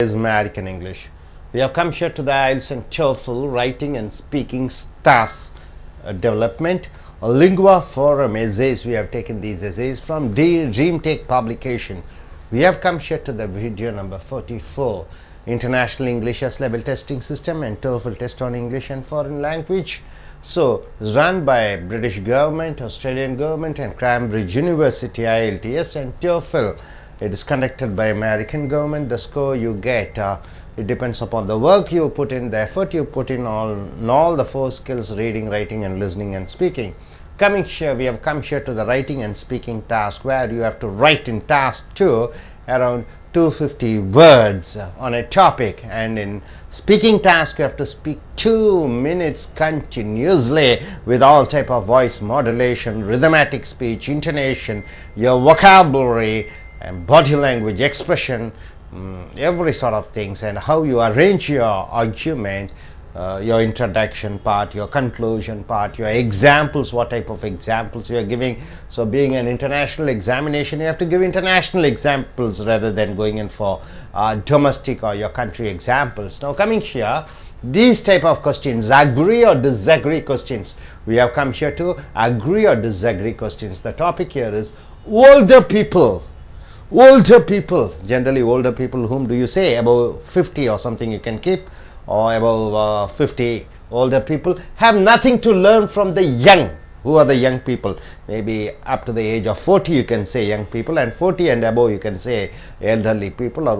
is American English. We have come here to the I.E.L.T.S and Toefl writing and speaking task development. Lingua Forum essays. We have taken these essays from Dream Take publication. We have come here to the video number 44. International English as level testing system and Toefl test on English and foreign language. So it's run by British government, Australian government and Cambridge University I.E.L.T.S and Toefl. It is conducted by American government. The score you get, it depends upon the work you put in, the effort you put in on all the four skills: reading, writing and listening and speaking. Coming here, we have come here to the writing and speaking task, where you have to write in task 2 around 250 words on a topic, and in speaking task you have to speak 2 minutes continuously with all type of voice modulation, rhythmatic speech, intonation, your vocabulary and body language expression, every sort of things, and how you arrange your argument, your introduction part, your conclusion part, your examples, what type of examples you are giving. So being an international examination, you have to give international examples rather than going in for domestic or your country examples. Now coming here, these type of questions, agree or disagree questions, we have come here to agree or disagree questions. The topic here is older people. Older people, generally older people, whom do you say? Above 50 or something you can keep, or above 50. Older people have nothing to learn from the young. Who are the young people? Maybe up to the age of 40 you can say young people, and 40 and above you can say elderly people or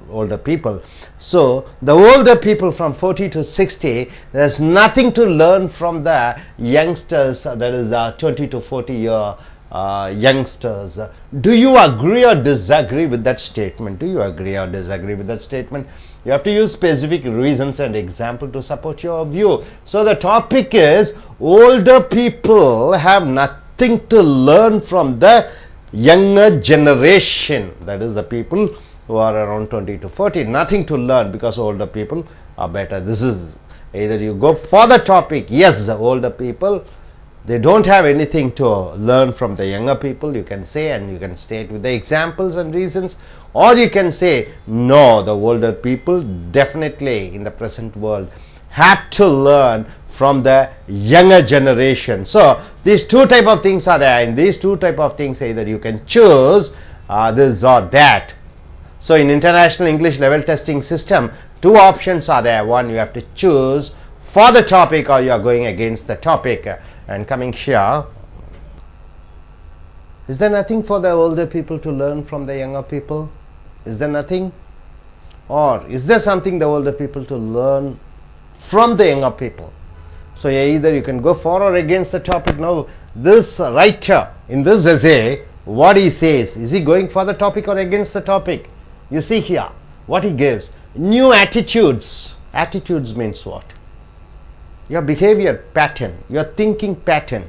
older people. So the older people from 40 to 60, there's nothing to learn from the youngsters, that is 20 to 40 year youngsters. Do you agree or disagree with that statement? Do you agree or disagree with that statement? You have to use specific reasons and example to support your view. So the topic is older people have nothing to learn from the younger generation, that is the people who are around 20 to 40. Nothing to learn because older people are better. This is either you go for the topic, yes, the older people, they don't have anything to learn from the younger people, you can say, and you can state with the examples and reasons, or you can say no, the older people definitely in the present world have to learn from the younger generation. So these two type of things are there. In these two type of things, either you can choose this or that. So in international English level testing system, 2 options are there. One, you have to choose for the topic, or you are going against the topic. And coming here, is there nothing for the older people to learn from the younger people? Is there nothing? Or is there something the older people to learn from the younger people? So either you can go for or against the topic. Now this writer in this essay, what he says, is he going for the topic or against the topic? You see here what he gives: new attitudes. Attitudes means what? Your behavior pattern, your thinking pattern,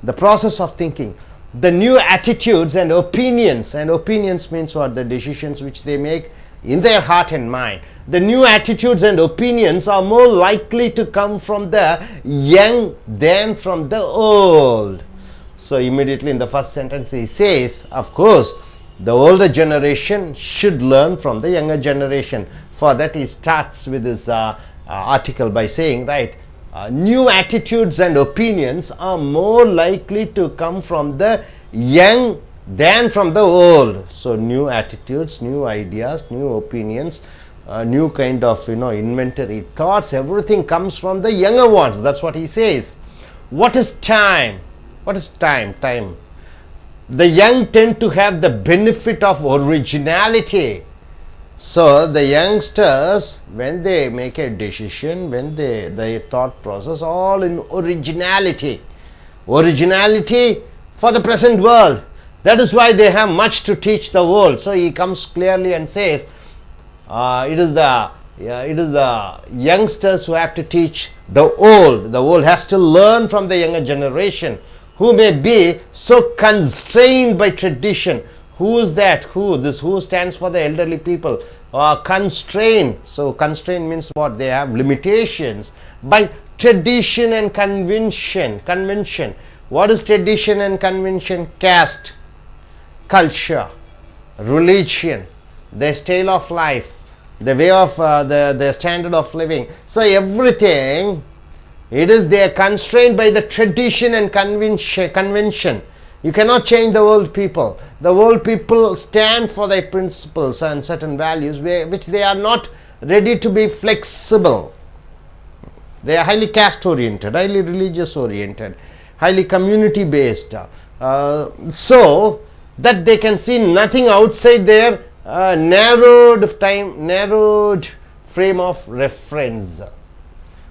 the process of thinking, the new attitudes and opinions. And opinions means what? The decisions which they make in their heart and mind. The new attitudes and opinions are more likely to come from the young than from the old. So immediately in the first sentence he says, of course, the older generation should learn from the younger generation. For that he starts with this article by saying, right, new attitudes and opinions are more likely to come from the young than from the old. So new attitudes, new ideas, new opinions, new kind of inventory thoughts, everything comes from the younger ones. That's what he says. What is time? What is time? Time. The young tend to have the benefit of originality. So the youngsters, when they make a decision, when their thought process, all in originality. Originality for the present world. That is why they have much to teach the world. So he comes clearly and says, it is the youngsters who have to teach the old. The old has to learn from the younger generation, who may be so constrained by tradition. Who is that? Who? This who stands for the elderly people. Constrained. So constraint means what? They have limitations by tradition and convention. Convention. What is tradition and convention? Caste, culture, religion, their style of life, the way of the standard of living. So everything, they are constrained by the tradition and convention. You cannot change the old people. The old people stand for their principles and certain values which they are not ready to be flexible. They are highly caste oriented, highly religious oriented, highly community based, so that they can see nothing outside their narrowed frame of reference.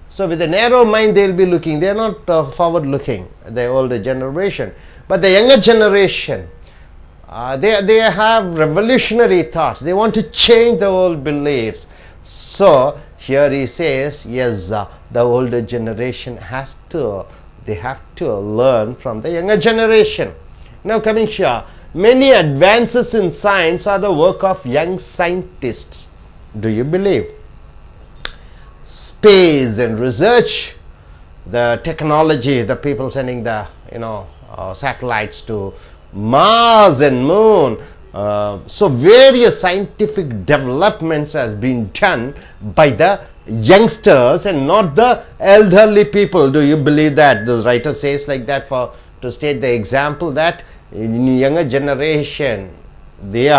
So with a narrow mind they will be looking. They are not forward looking, the older generation. But the younger generation, they have revolutionary thoughts. They want to change the old beliefs. So here he says, yes, the older generation they have to learn from the younger generation. Now coming here, many advances in science are the work of young scientists. Do you believe? Space and research, the technology, the people sending the satellites to Mars and Moon. So various scientific developments has been done by the youngsters and not the elderly people. Do you believe that? The writer says like that to state the example that in younger generation, the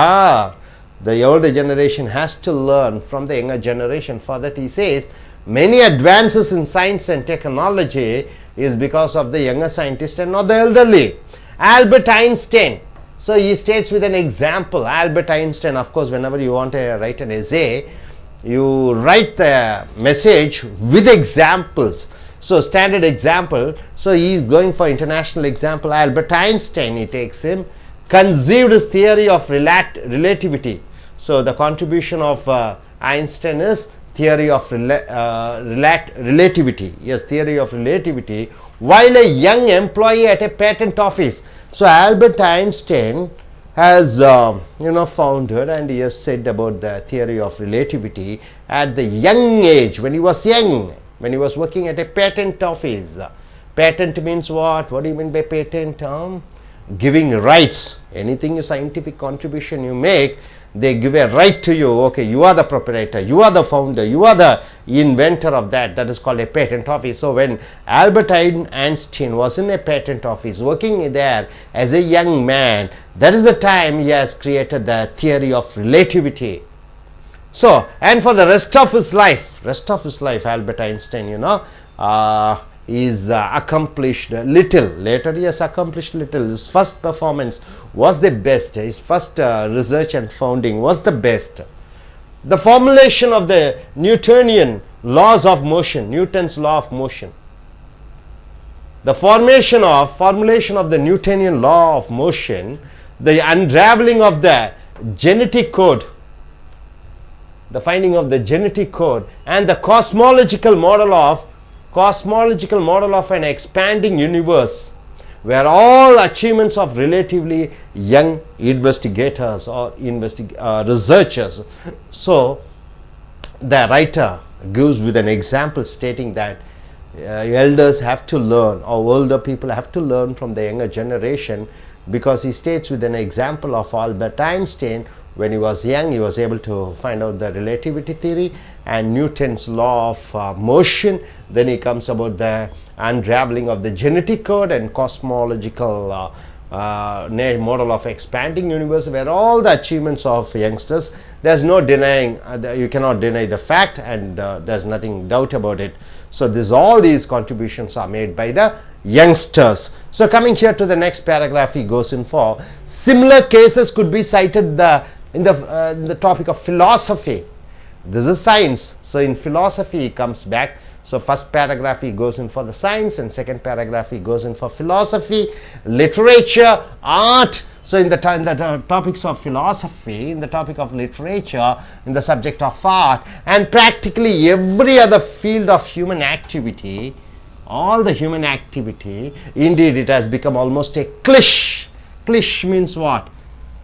older generation has to learn from the younger generation. For that he says, many advances in science and technology is because of the younger scientists and not the elderly. Albert Einstein. So he states with an example. Albert Einstein, of course, whenever you want to write an essay, you write the message with examples. So standard example. So he is going for international example. Albert Einstein, he takes him, conceived his theory of relativity. So the contribution of Einstein is theory of relativity. Yes, theory of relativity, while a young employee at a patent office. So Albert Einstein has founded, and he has said about the theory of relativity at the young age, when he was young, when he was working at a patent office. Patent means what? What do you mean by patent? Giving rights. Anything scientific contribution you make, they give a right to you. Okay, you are the proprietor, you are the founder, you are the inventor of that. That is called a patent office. So when Albert Einstein was in a patent office working there as a young man, that is the time he has created the theory of relativity. So, and for the rest of his life, Albert Einstein, is accomplished little. Later he has accomplished little. His first performance was the best. His first research and founding was the best. The formulation of the Newtonian laws of motion, Newton's law of motion. The formulation of the Newtonian law of motion, the unraveling of the genetic code, the finding of the genetic code, and the cosmological model of an expanding universe, were all achievements of relatively young investigators or researchers. So the writer gives with an example stating that elders have to learn, or older people have to learn from the younger generation, because he states with an example of Albert Einstein. When he was young, he was able to find out the relativity theory and Newton's law of motion. Then he comes about the unraveling of the genetic code and cosmological model of expanding universe, were all the achievements of youngsters. There's no denying, you cannot deny the fact, and there's nothing doubt about it. So all these contributions are made by the youngsters. So coming here to the next paragraph, he goes in for similar cases could be cited in the topic of philosophy. This is science. So in philosophy he comes back. So first paragraph he goes in for the science, and second paragraph he goes in for philosophy, literature, art. So in the topics of philosophy, in the topic of literature, in the subject of art, and practically every other field of human activity, all the human activity, indeed it has become almost a cliché. Cliché means what?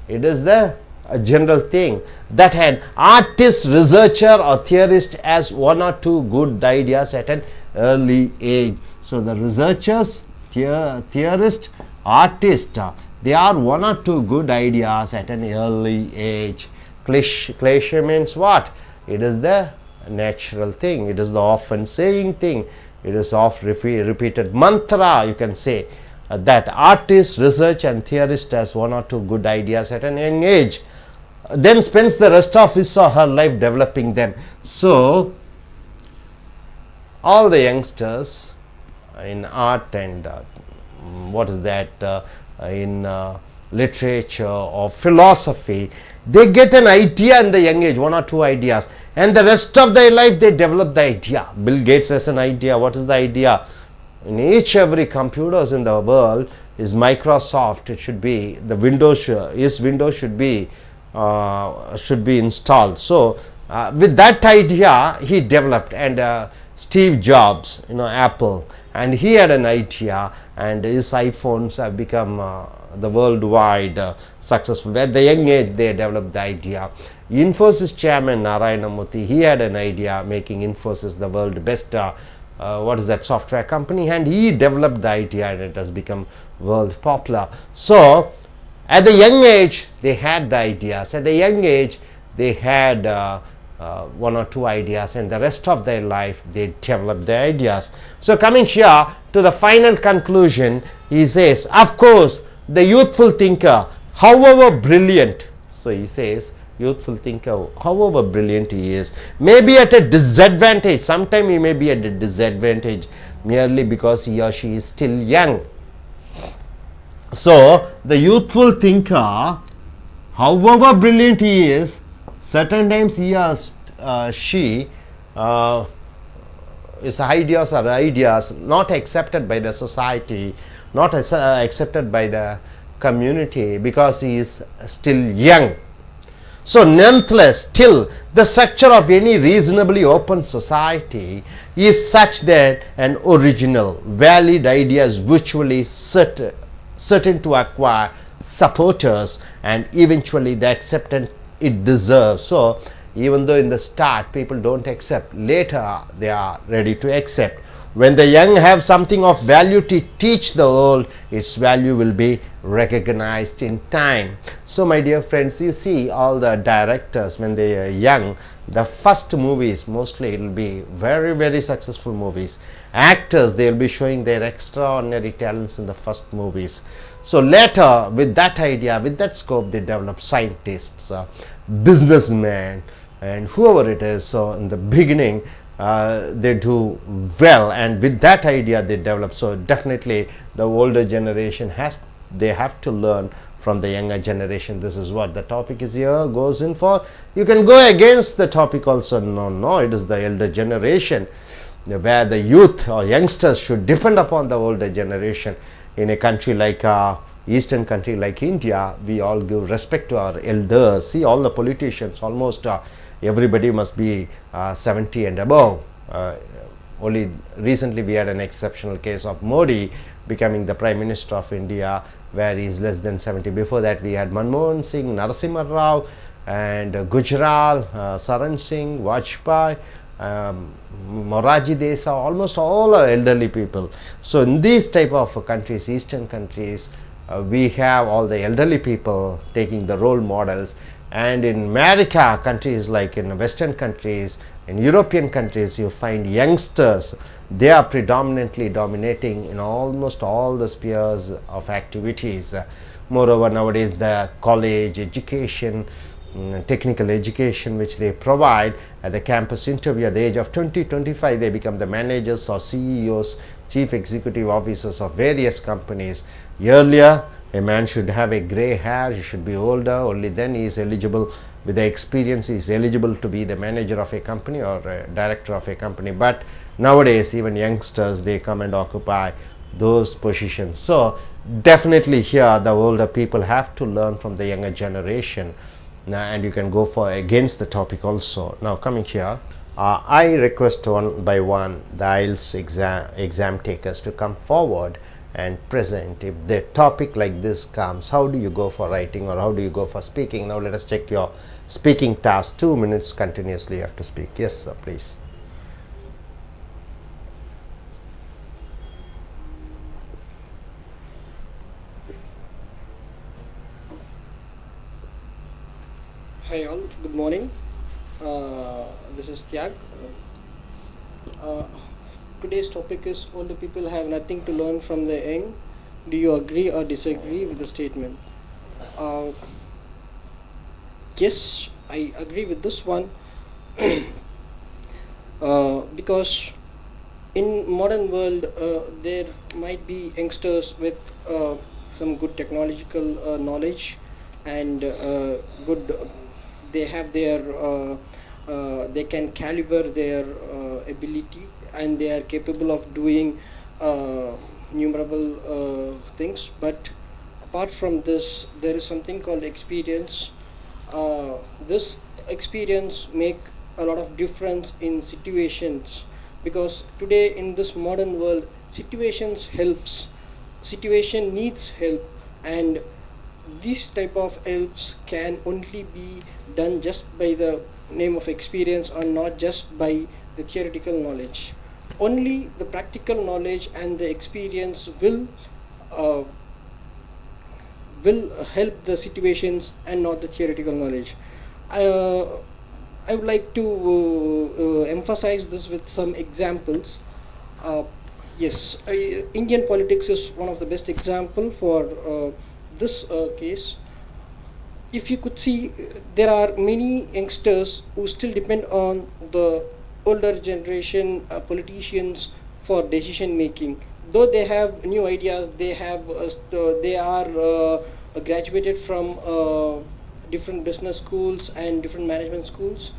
It is the general thing that an artist, researcher or theorist has one or two good ideas at an early age. So the researchers, theorist, artist, they are one or two good ideas at an early age. Cliché means what? It is the natural thing. It is the often saying thing. It is oft repeated mantra, you can say, that artist, research and theorist has one or two good ideas at an young age, then spends the rest of his or her life developing them. So all the youngsters in art and in literature or philosophy, they get an idea in the young age, one or two ideas, and the rest of their life they develop the idea. Bill Gates has an idea. What is the idea? In every computers in the world is Microsoft. It should be the Windows. His Windows should be installed. So with that idea he developed, and Steve Jobs, Apple, and he had an idea, and his iPhones have become the worldwide successful. At the young age they developed the idea. Infosys chairman Narayana Murthy, he had an idea, making Infosys the world best software company, and he developed the idea and it has become world popular. So at the young age they had the ideas. At the young age they had one or two ideas, and the rest of their life they develop the ideas. So coming here to the final conclusion, he says, of course the youthful thinker, however brilliant, so he says youthful thinker, however brilliant he is, may be at a disadvantage. Sometime he may be at a disadvantage merely because he or she is still young. So the youthful thinker, however brilliant he is, certain times he or she his ideas are ideas not accepted by the society, not accepted by the community, because he is still young. So nonetheless, still the structure of any reasonably open society is such that an original, valid idea is virtually certain to acquire supporters and eventually the acceptance it deserves. So even though in the start people don't accept, later they are ready to accept. When the young have something of value to teach the old, its value will be recognized in time. So my dear friends, you see all the directors when they are young, the first movies mostly it will be very, very successful movies. Actors, they will be showing their extraordinary talents in the first movies. So later, with that idea, with that scope, they develop scientists, businessmen, and whoever it is. So in the beginning they do well, and with that idea they develop. So definitely the older generation they have to learn from the younger generation. This is what the topic is here goes in for. You can go against the topic also. No, it is the elder generation, where the youth or youngsters should depend upon the older generation. In a country like eastern country like India, we all give respect to our elders. See, all the politicians, almost everybody must be 70 and above. Only recently we had an exceptional case of Modi becoming the Prime Minister of India, where he is less than 70. Before that we had Manmohan Singh, Narasimha Rao, and Gujral, Saran Singh, Vajpayee, Moraji Desai. Almost all are elderly people. So in these type of countries, eastern countries, we have all the elderly people taking the role models. And in America, countries like in Western countries, in European countries, you find youngsters. They are predominantly dominating in almost all the spheres of activities. Moreover, nowadays the college education, technical education which they provide at the campus interview, at the age of 20-25 they become the managers or CEOs, chief executive officers of various companies. Earlier a man should have a grey hair, he should be older, only then he is eligible. With the experience he is eligible to be the manager of a company or a director of a company. But nowadays even youngsters, they come and occupy those positions. So definitely here the older people have to learn from the younger generation. And you can go for against the topic also. Now coming here, I request one by one the I.E.L.T.S exam takers to come forward and present. If the topic like this comes, how do you go for writing or how do you go for speaking? Now let us check your speaking task. 2 minutes continuously you have to speak. Yes sir, please. Hi all, good morning. is Tyag. Uh, Today's topic is older people have nothing to learn from the young. Do you agree or disagree with the statement? Uh, yes, I agree with this one. Because in modern world there might be youngsters with some good technological knowledge and good they have their they can caliber their ability and they are capable of doing numerable things, but apart from this there is something called experience. This experience make a lot of difference in situations, because today in this modern world situation needs help, and this type of helps can only be done just by the name of experience or not just by the theoretical knowledge. Only the practical knowledge and the experience uh, will help the situations and not the theoretical knowledge. uh, I would like to emphasize this with some examples. uh, yes, Indian politics is one of the best example for this case. If you could see, there are many youngsters who still depend on the older generation politicians for decision making. Though they have new ideas, they are graduated from different business schools and different management schools.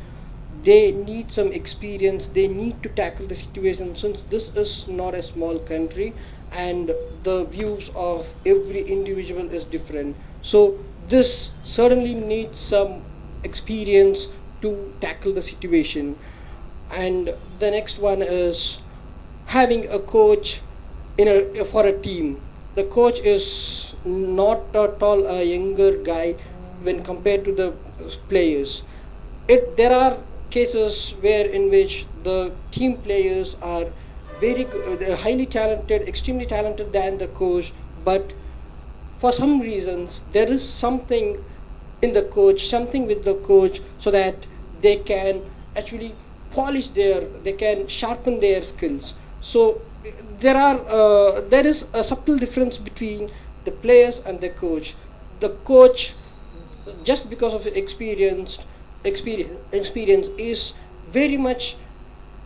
They need some experience, they need to tackle the situation, since this is not a small country and the views of every individual is different. So this certainly needs some experience to tackle the situation. And the next one is having a coach for a team. The coach is not at all a younger guy when compared to the players. There are cases where in which the team players are they're highly talented, extremely talented than the coach, but for some reasons there is something in the coach, something with the coach, so that they can actually they can sharpen their skills. So there is a subtle difference between the players and the coach. The coach, just because of experience is very much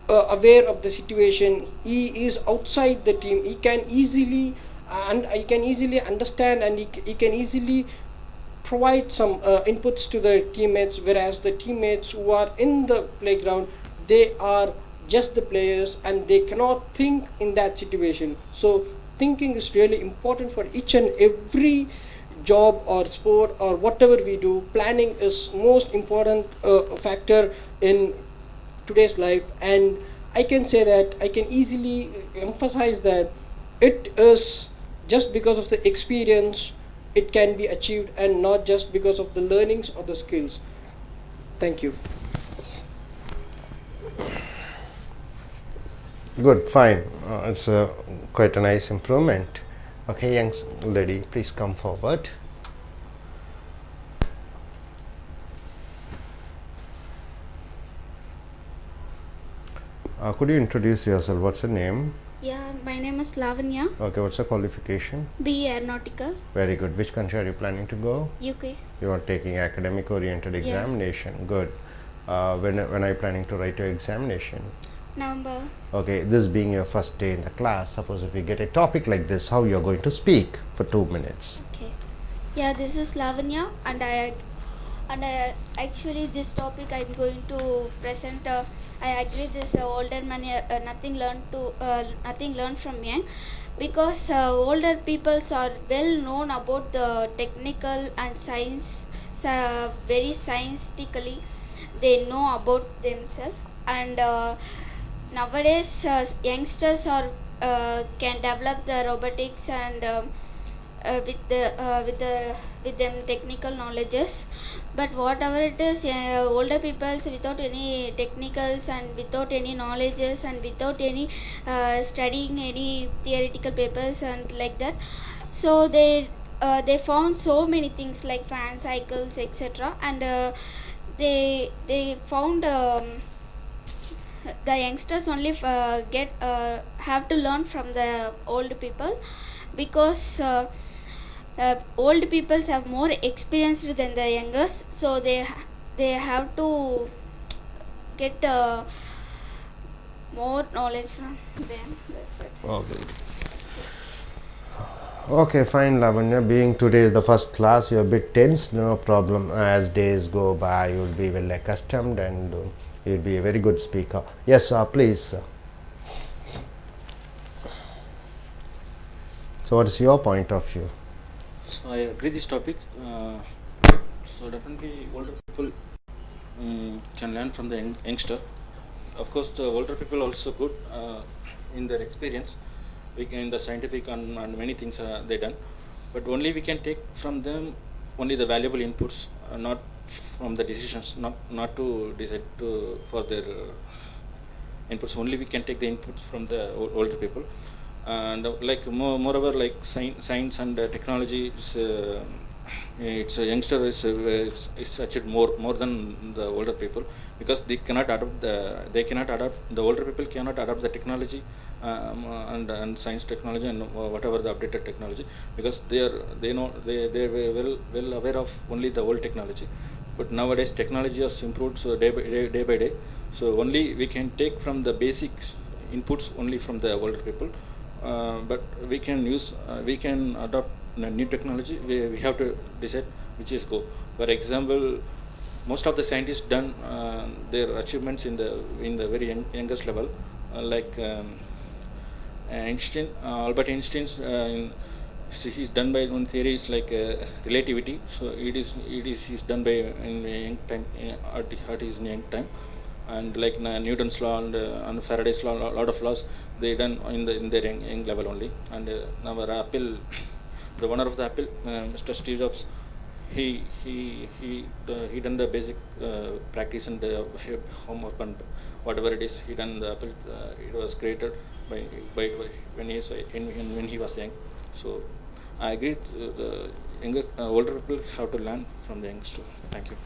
aware of the situation. He is outside the team, he can easily understand, and he can easily provide some inputs to the teammates, whereas the teammates who are in the playground, they are just the players and they cannot think in that situation. So thinking is really important for each and every job or sport or whatever we do. Planning is most important factor in today's life, and I can say that I can easily emphasize that it is just because of the experience it can be achieved, and not just because of the learnings or the skills. Thank you. Good, fine. It's quite a nice improvement. Okay, young lady, please come forward. Could you introduce yourself? What's your name? Yeah, my name is Lavanya. Okay, what's your qualification? BE Aeronautical. Very good. Which country are you planning to go? UK. You are taking academic oriented examination. Yeah. Good. When are you planning to write your examination? November. Okay, this being your first day in the class, suppose if you get a topic like this, how you are going to speak for 2 minutes? Okay. Yeah, this is Lavanya, and I actually this topic I'm going to present. I agree this older man nothing learned from young, because older peoples are well known about the technical and science, very scientifically they know about themselves, and nowadays youngsters are can develop the robotics and with them technical knowledges. But whatever it is, older peoples without any technicals and without any knowledges and without any studying any theoretical papers and like that, so they found so many things like fan cycles, etc., and they found the youngsters only have to learn from the old people, because old people have more experience than the youngers, so they have to get more knowledge from them. That's it. Okay. Okay, fine, Lavanya. Being today is the first class, you're a bit tense, no problem. As days go by, you'll be well accustomed and you'll be a very good speaker. Yes, please. So, what is your point of view? So I agree this topic. So definitely older people can learn from the youngster. Of course, the older people also good in their experience. We can in the scientific and many things they done, but only we can take from them only the valuable inputs, not from the decisions. Not to decide for their inputs. Only we can take the inputs from the older people. And like moreover, like science and technology, it's a youngster is achieved more than the older people, because they cannot adapt the older people cannot adapt the technology and science technology and whatever the updated technology, because they were well aware of only the old technology. But nowadays technology has improved, so day by day. So only we can take from the basic inputs only from the older people. But we can adopt new technology. We have to decide which is go. For example, most of the scientists done their achievements in the very youngest level, like Einstein, Albert Einstein's. He's done by one theory is like relativity. So he's done by in a young time, at his young time. And like Newton's law and Faraday's law, a lot of laws they done in their young level only. And our Apple, the owner of the Apple, Mr. Steve Jobs, he done the basic practice and homework and whatever it is he done. The Apple it was created by when he was young. So I agree. The older people have to learn from the youngsters. Thank you.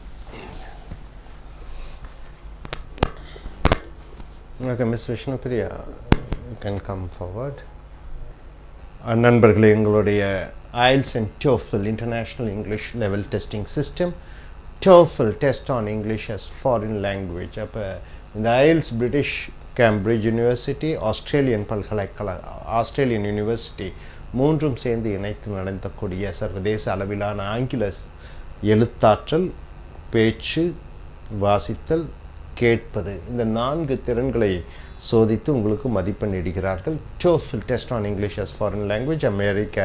Okay, Ms. Vishnupriya, you can come forward. நண்பர்களே, எங்களுடைய IELTS and Toefl International English Level Testing System, Toefl Test on English as Foreign Language. அப்போ இந்த IELTS British Cambridge university, Australian university மூன்றும் சேர்ந்து இணைத்து நடத்தக்கூடிய சர்வதேச அளவிலான ஆங்கில எழுத்தாற்றல், பேச்சு, வாசித்தல், கேட்பது, இந்த 4 திறன்களை சோதித்து உங்களுக்கு மதிப்பெண் இடுகிறார்கள். Toefl test on English as foreign language அமெரிக்க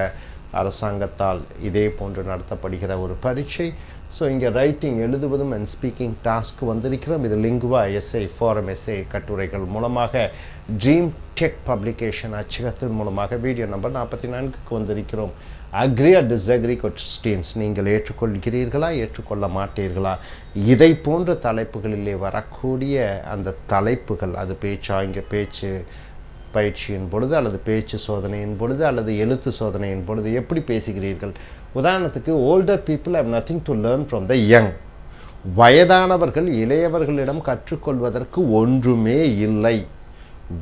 அரசாங்கத்தால் இதே போன்று நடத்தப்படுகிற ஒரு பரீட்சை. ஸோ இங்கே ரைட்டிங் எழுதுவதும் அண்ட் ஸ்பீக்கிங் டாஸ்க் வந்திருக்கிறோம். இது லிங்குவா எஸ்ஐ ஃபாரம் எஸ்ஐ கட்டுரைகள் மூலமாக ட்ரீம் டெக் பப்ளிகேஷன் அச்சகத்தின் மூலமாக வீடியோ நம்பர் 44க்கு வந்திருக்கிறோம். அக்ரி ஆர் டிஸ்அக்ரி கொஸ்டின்ஸ் நீங்கள் ஏற்றுக்கொள்கிறீர்களா, ஏற்றுக்கொள்ள மாட்டீர்களா, இதை போன்ற தலைப்புகளிலே வரக்கூடிய அந்த தலைப்புகள், அது பேச்சு பயிற்சியின் பொழுது அல்லது பேச்சு சோதனையின் பொழுது அல்லது எழுத்து சோதனையின் பொழுது எப்படி பேசுகிறீர்கள். உதாரணத்துக்கு, older people have nothing to learn from the young. வயதானவர்கள் இளையவர்களிடம் கற்றுக்கொள்வதற்கு ஒன்றுமே இல்லை.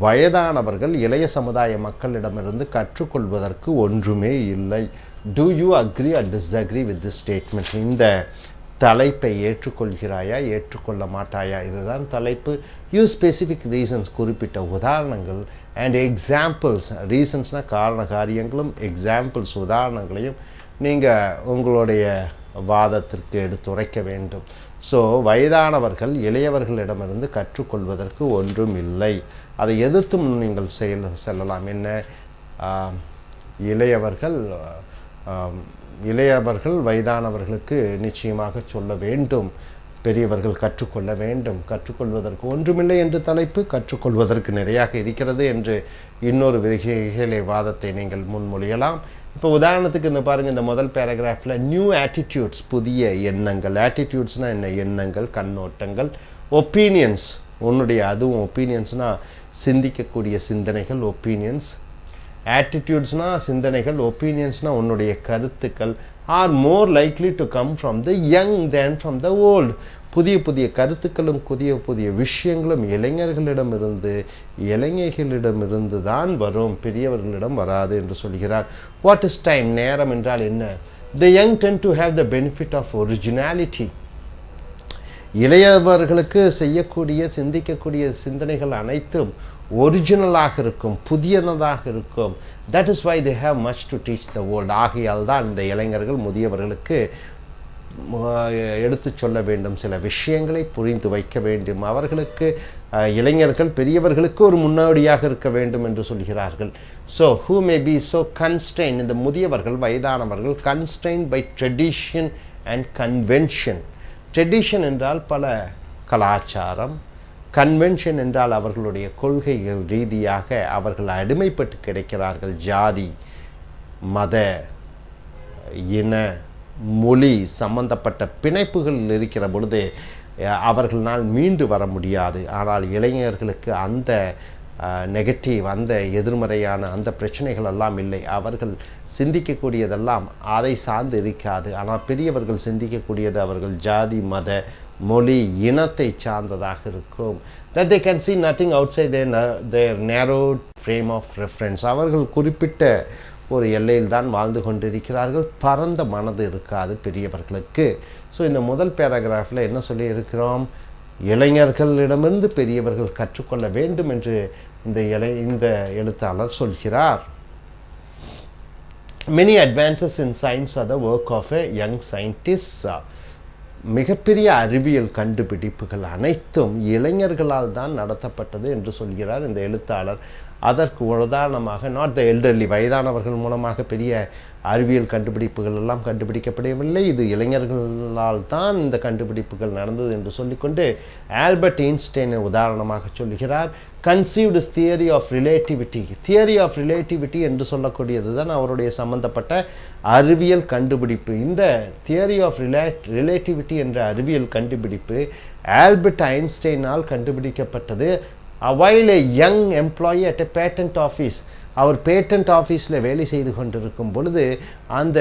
வயதானவர்கள் இளைய சமுதாய மக்களிடமிருந்து கற்றுக்கொள்வதற்கு ஒன்றுமே இல்லை. Do you agree or disagree with this statement? இந்த தலைப்பை ஏற்றுக்கொள்கிறாயா, ஏற்றுக்கொள்ள மாட்டாயா, இதுதான் தலைப்பு. யூஸ் ஸ்பெசிஃபிக் ரீசன்ஸ், குறிப்பிட்ட உதாரணங்கள், அண்ட் எக்ஸாம்பிள்ஸ். ரீசன்ஸ்னால் காரண காரியங்களும், எக்ஸாம்பிள்ஸ் உதாரணங்களையும் நீங்கள் உங்களுடைய வாதத்திற்கு எடுத்துரைக்க வேண்டும். ஸோ வயதானவர்கள் இளையவர்களிடமிருந்து கற்றுக்கொள்வதற்கு ஒன்றும் இல்லை. அதை எதிர்த்தும் நீங்கள் செல்லலாம். என்ன, இளையவர்கள் வயதானவர்களுக்கு நிச்சயமாக சொல்ல வேண்டும், பெரியவர்கள் கற்றுக்கொள்ள வேண்டும், கற்றுக்கொள்வதற்கு ஒன்றுமில்லை என்று தலைப்பு, கற்றுக்கொள்வதற்கு நிறையாக இருக்கிறது என்று இன்னொரு விதிகளை வாதத்தை நீங்கள் முன்மொழியலாம். இப்போ உதாரணத்துக்கு இந்த பாருங்கள், இந்த முதல் பேராகிராஃபில் நியூ ஆட்டிடியூட்ஸ், புதிய எண்ணங்கள். ஆட்டிடியூட்ஸ்னால் என்ன? எண்ணங்கள், கண்ணோட்டங்கள். ஒப்பீனியன்ஸ், உன்னுடைய, அதுவும் ஒப்பீனியன்ஸ்னால் சிந்திக்கக்கூடிய சிந்தனைகள், ஒப்பீனியன்ஸ். ஆட்டிடியூட்ஸ்னால் சிந்தனைகள், ஒப்பீனியன்ஸ்னால் உன்னுடைய கருத்துக்கள். Are more likely to come from the young than from the old. புதிய புதிய கருத்துக்களும் புதிய புதிய விஷயங்களும் இளைஞர்களிடமிருந்து தான் வரும், பெரியவர்களிடம் வராது என்று சொல்கிறார். What is time? நேரம் என்றால் என்ன? The young tend to have the benefit of originality. இளையவர்களுக்கு செய்யக்கூடிய சிந்திக்கக்கூடிய சிந்தனைகள் அனைத்தும் ஒரிஜினலாக இருக்கும், புதியனதாக இருக்கும். That is why they have much to teach the world. ஆகையால் தான் இந்த இளைஞர்கள் முதியவர்களுக்கு எடுத்து சொல்ல வேண்டும், சில விஷயங்களை புரிந்து வைக்க வேண்டும். அவர்களுக்கு இளைஞர்கள் பெரியவர்களுக்கு ஒரு முன்னோடியாக இருக்க வேண்டும் என்று சொல்கிறார்கள். So who may be so constrained, இந்த முதியவர்கள் வயதானவர்கள் constrained by tradition and convention. Tradition என்றால் பல கலாச்சாரம், கன்வென்ஷன் என்றால் அவர்களுடைய கொள்கைகள் ரீதியாக அவர்கள் அடிமைப்பட்டு கிடைக்கிறார்கள். ஜாதி, மத, இன, மொழி சம்பந்தப்பட்ட பிணைப்புகளில் இருக்கிற பொழுது அவர்களால் மீண்டு வர முடியாது. ஆனால் இளைஞர்களுக்கு அந்த நெகட்டிவ், அந்த எதிர்மறையான அந்த பிரச்சனைகள் எல்லாம் இல்லை. அவர்கள் சிந்திக்கக்கூடியதெல்லாம் அதை சார்ந்து இருக்காது. ஆனால் பெரியவர்கள் சிந்திக்கக்கூடியது அவர்கள் ஜாதி, மத, மொழி, இனத்தை சார்ந்ததாக இருக்கும். that they can see nothing outside their narrowed frame of reference. அவர்கள் குறிப்பிட்ட ஒரு எல்லையில் தான் வாழ்ந்து கொண்டிருக்கிறார்கள். பரந்த மனது இருக்காது பெரியவர்களுக்கு. ஸோ இந்த முதல் பேராகிராஃபில் என்ன சொல்லி இருக்கிறோம்? இளைஞர்களிடமிருந்து பெரியவர்கள் கற்றுக்கொள்ள வேண்டும் என்று இந்த எழுத்தாளர் சொல்கிறார். Many advances in science are the work of a young scientist. மிகப்பெரிய அறிவியல் கண்டுபிடிப்புகள் அனைத்தும் இளைஞர்களால் தான் நடத்தப்பட்டது என்று சொல்கிறார் இந்த எழுத்தாளர். அதற்கு உதாரணமாக நாட் த எல்டர்லி, வயதானவர்கள் மூலமாக பெரிய அறிவியல் கண்டுபிடிப்புகள் எல்லாம் கண்டுபிடிக்கப்படவில்லை, இது இளைஞர்களால் தான் இந்த கண்டுபிடிப்புகள் நடந்தது என்று சொல்லிக்கொண்டு ஆல்பர்ட் ஐன்ஸ்டைனை உதாரணமாக சொல்கிறார். Conceived theory of relativity. Theory of relativity என்று சொல்லக்கூடியது தான் அவருடைய சம்பந்தப்பட்ட அறிவியல் கண்டுபிடிப்பு. இந்த தியரி ஆஃப் ரிலேட்டிவிட்டி என்ற அறிவியல் கண்டுபிடிப்பு ஆல்பர்ட் ஐன்ஸ்டைனால் கண்டுபிடிக்கப்பட்டது. while a young employee at a patent office, அவர் பேட்டன்ட் ஆஃபீஸில் வேலை செய்து கொண்டிருக்கும் பொழுது அந்த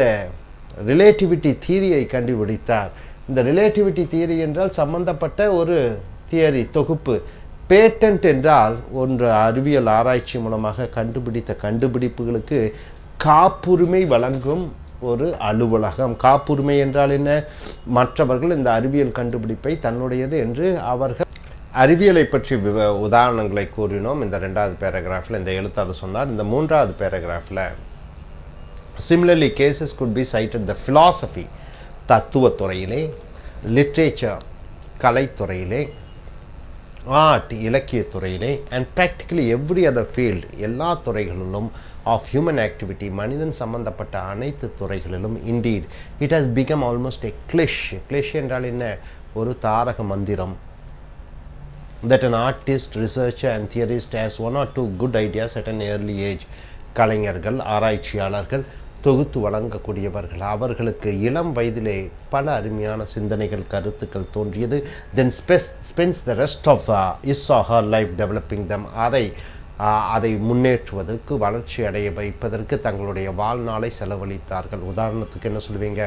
ரிலேட்டிவிட்டி தியரியை கண்டுபிடித்தார். இந்த ரிலேட்டிவிட்டி தியரி என்றால் சம்பந்தப்பட்ட ஒரு தியரி தொகுப்பு. பேட்டன்ட் என்றால் ஒன்று அறிவியல் ஆராய்ச்சி மூலமாக கண்டுபிடித்த கண்டுபிடிப்புகளுக்கு காப்புரிமை வழங்கும் ஒரு அலுவலகம். காப்புரிமை என்றால் என்ன? மற்றவர்கள் இந்த அறிவியல் கண்டுபிடிப்பை தன்னுடையது என்று அவர்கள் அறிவியலை பற்றி உதாரணங்களை கூறினோம். இந்த 2வது பேராகிராஃபில் இந்த எழுத்தாளர் சொன்னார். இந்த 3வது பேராகிராஃபில் similarly cases could be cited the philosophy, தத்துவத்துறையிலே, literature, கலைத்துறையிலே, art, இலக்கியத்துறையிலே, and practically every other field, எல்லா துறைகளிலும் of human activity, மனிதன் சம்பந்தப்பட்ட அனைத்து துறைகளிலும். indeed it has become almost a cliché. cliché என்றால் என்ன? ஒரு தாரக மந்திரம். that an artist, researcher and theorist has one or two good ideas at an early age. கலைஞர்கள், ஆராய்ச்சியாளர்கள் தொகுத்து வழங்கக்கூடியவர்கள், அவர்களுக்கு இளம் வயதிலே பல அருமையான சிந்தனைகள், கருத்துக்கள் தோன்றியது. then spends the rest of his or her life developing them. அதை முன்னேற்றுவதற்கு, வளர்ச்சி அடைய வைப்பதற்கு தங்களுடைய வாழ்நாளை செலவழித்தார்கள். உதாரணத்துக்கு என்ன சொல்லுவீங்க?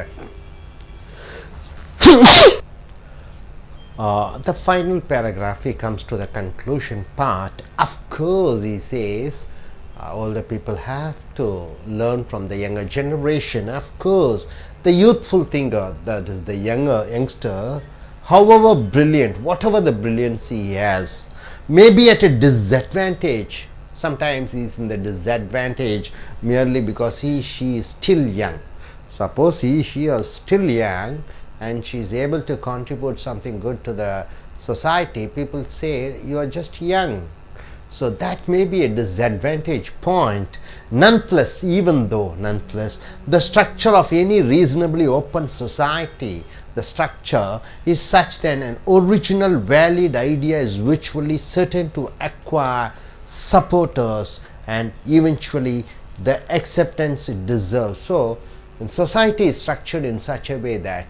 The final paragraph, he comes to the conclusion part. Of course, he says, older people have to learn from the younger generation. Of course, the youthful thinker, that is the youngster, however brilliant, whatever the brilliance he has, may be at a disadvantage. Sometimes he is in the disadvantage merely because she is still young. Suppose she is still young and she is able to contribute something good to the society, people say you are just young. So that may be a disadvantage point. Nonetheless, the structure of any reasonably open society, the structure is such that an original valid idea is virtually certain to acquire supporters and eventually the acceptance it deserves. So the society is structured in such a way that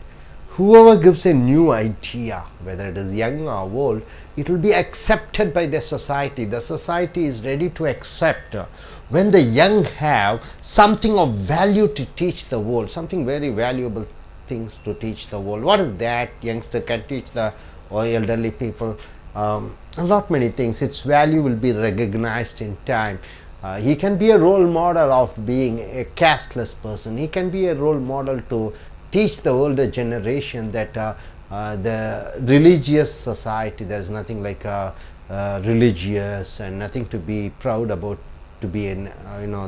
whoever gives a new idea, whether it is young or old, it will be accepted by the society. The society is ready to accept. When the young have something of value to teach the world, something very valuable things to teach the world. What is that youngster can teach the elderly people? A lot many things. Its value will be recognized in time. He can be a role model of being a casteless person. He can be a role model to teach the older generation that the religious society, there is nothing like religious and nothing to be proud about, to be in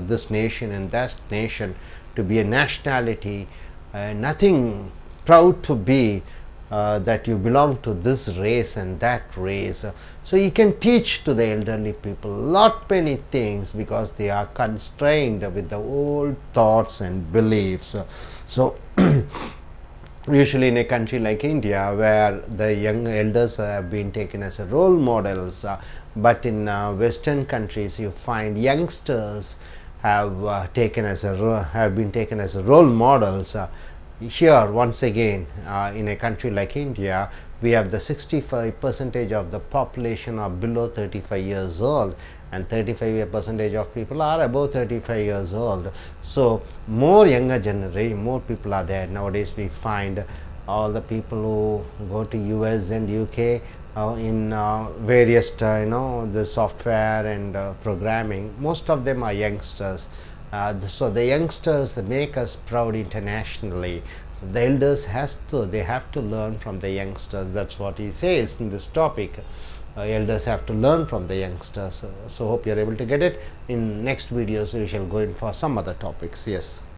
this nation and that nation, to be a nationality, nothing proud to be that you belong to this race and that race. So you can teach to the elderly people lot many things because they are constrained with the old thoughts and beliefs. So usually in a country like India, where the young elders have been taken as role models, but in Western countries you find youngsters have been taken as role models. Here once again, in a country like India, we have the 65 percentage of the population are below 35 years old, and 35 percentage of people are above 35 years old. So more younger generation, more people are there nowadays. We find all the people who go to US and UK in various the software and programming, most of them are youngsters. So the youngsters make us proud internationally. So the elders they have to learn from the youngsters. That's what he says in this topic. Elders have to learn from the youngsters. So hope you are able to get it. In next videos we shall go in for some other topics. Yes.